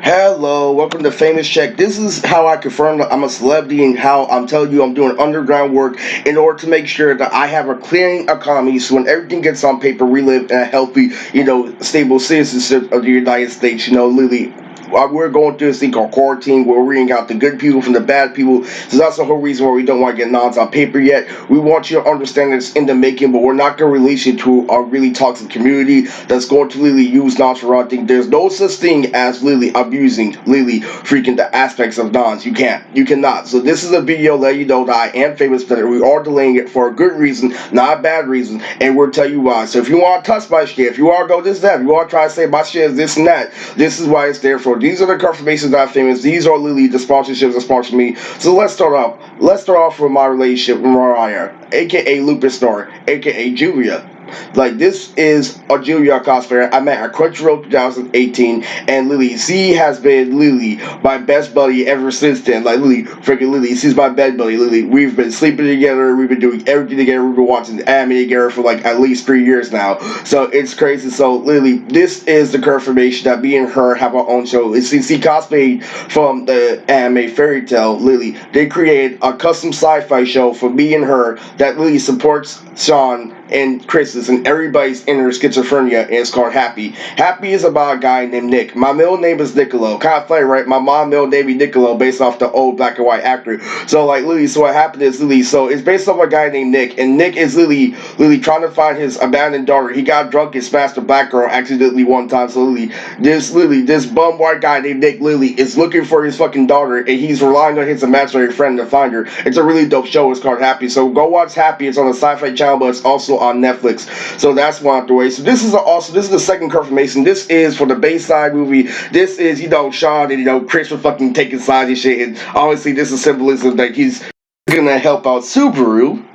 Hello, welcome to Famous Check. This is how I confirm that I'm a celebrity and how I'm telling you I'm doing underground work in order to make sure that I have a clearing economy so when everything gets on paper, we live in a healthy, stable citizenship of the United States. Literally, we're going through this thing called quarantine where we're reading out the good people from the bad people. So that's the whole reason why we don't want to get nons on paper yet. We want you to understand it's in the making, but we're not going to release it to a really toxic community that's going to literally use nons for wrong thing. There's no such thing as literally abusing literally freaking the aspects of nons. You can't. You cannot. So this is a video letting you know that I am famous, but we are delaying it for a good reason, not a bad reason, and we'll tell you why. So if you want to touch my shit, if you want to go this, that, if you want to try to say my shit is this and that, this is why it's there for. These are the confirmations that I'm famous. These are literally the sponsorships that sponsor me. So let's start off. Let's start off with my relationship with Mariah, aka Lupus Star, aka Julia. Like, this is a Julia cosplayer I met at Crunchyroll 2018, and Lily, she has been Lily, my best buddy ever since then. Like, Lily, freaking Lily, she's my bed buddy. Lily, we've been sleeping together, we've been doing everything together, we've been watching anime together for like at least 3 years now. So it's crazy. So Lily, this is the confirmation that me and her have our own show. She cosplayed from the anime Fairy Tail. Lily, they created a custom sci-fi show for me and her that Lily supports Sean and Chris's and everybody's inner schizophrenia, and it's called Happy. Happy is about a guy named Nick. My middle name is Niccolo. Kind of funny, right? My mom middle name is Niccolo based off the old black and white actor. So like Lily, so what happened is Lily, so it's based off a guy named Nick, and Nick is Lily trying to find his abandoned daughter. He got drunk and smashed a black girl accidentally one time. So this bum white guy named Nick Lily is looking for his fucking daughter, and he's relying on his imaginary friend to find her. It's a really dope show. It's called Happy. So go watch Happy. It's on the Sci-Fi Channel, but it's also on Netflix. So that's one of the ways. So this is the second confirmation. This is for the Bayside movie. This is, Sean and, Chris were fucking taking sides and shit. And obviously this is symbolism that he's gonna help out Subaru.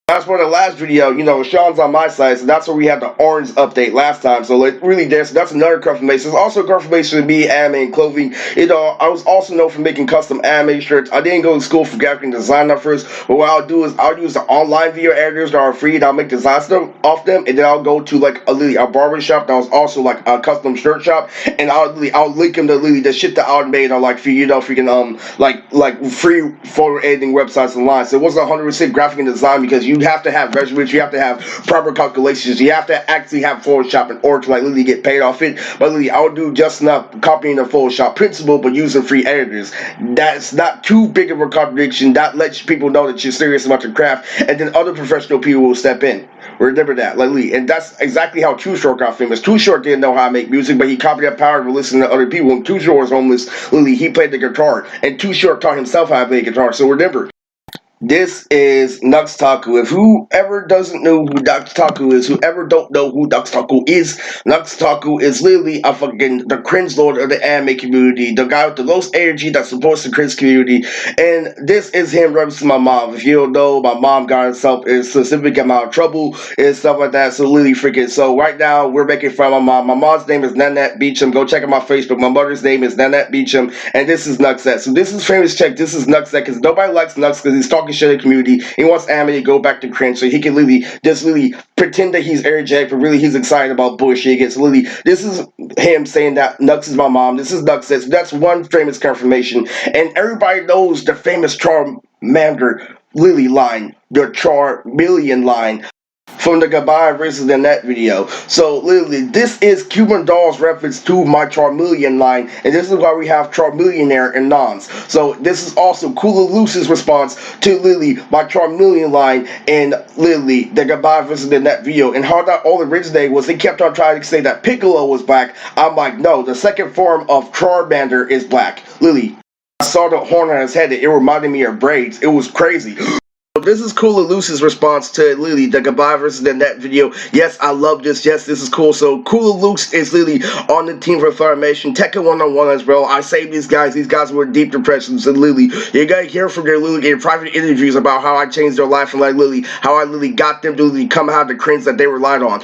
That's for the last video, Sean's on my side, so that's where we had the orange update last time. So like really there, so that's another confirmation. It's also a confirmation to me, anime and clothing. I was also known for making custom anime shirts. I didn't go to school for graphic design at first, but what I'll do is I'll use the online video editors that are free, and I'll make designs off them, and then I'll go to like a barber shop that was also like a custom shirt shop, and I'll link them to the shit that I made on like freaking like free photo editing websites online. So it wasn't 100% graphic and design because you have to have measurements, you have to have proper calculations, you have to actually have Photoshop in order to like literally get paid off it. But literally, I'll do just enough copying the Photoshop principle, but using free editors. That's not too big of a contradiction. That lets people know that you're serious about your craft, and then other professional people will step in. Remember that, like literally, and that's exactly how Too Short got famous. Too Short didn't know how to make music, but he copied that power to listen to other people. When Too Short was homeless, literally, he played the guitar, and Too Short taught himself how to play guitar. So remember, this is Nux Taku. If whoever doesn't know who Nux Taku is, whoever don't know who Nux Taku is literally the cringe lord of the anime community, the guy with the most energy that supports the cringe community, and this is him referencing my mom. If you don't know, my mom got herself in a specific amount of trouble and stuff like that, so literally freaking, so right now, we're making fun of my mom. My mom's name is Nanette Beecham. Go check out my Facebook. My mother's name is Nanette Beecham, and this is Nuxet. So this is Famous Check. This is Nuxet, because nobody likes Nux because he's talking shit in the community. He wants anime to go back to cringe, so he can literally pretend that he's energetic, but really he's excited about bullshit again. So literally, this is him saying that Nux is my mom. This is Nuxet. So that's one famous confirmation, and everybody knows the famous Charmander Lily line, the Charmeleon line from the Goodbye versus the Net video. So literally, this is Cuban Doll's reference to my Charmeleon line, and this is why we have Charmeleonaire and Nons. So this is also Kula Luce's response to Lily, my Charmeleon line, and Lily, the Goodbye versus the Net video. And how that all originated was they kept on trying to say that Piccolo was black. I'm like, no, the second form of Charmander is black. Lily, I saw the horn on his head, it reminded me of braids. It was crazy. This is Kula Luce's response to Lily, the Goodbye versus the Net video. Yes, I love this. Yes, this is cool. So Kula Luce is Lily on the team for Funimation. Tekken 1-on-1 as well. I saved these guys. These guys were in deep depressions. And Lily, you gotta hear from their Lily in private interviews about how I changed their life and like Lily, how I Lily got them to Lily come out of the cringe that they relied on.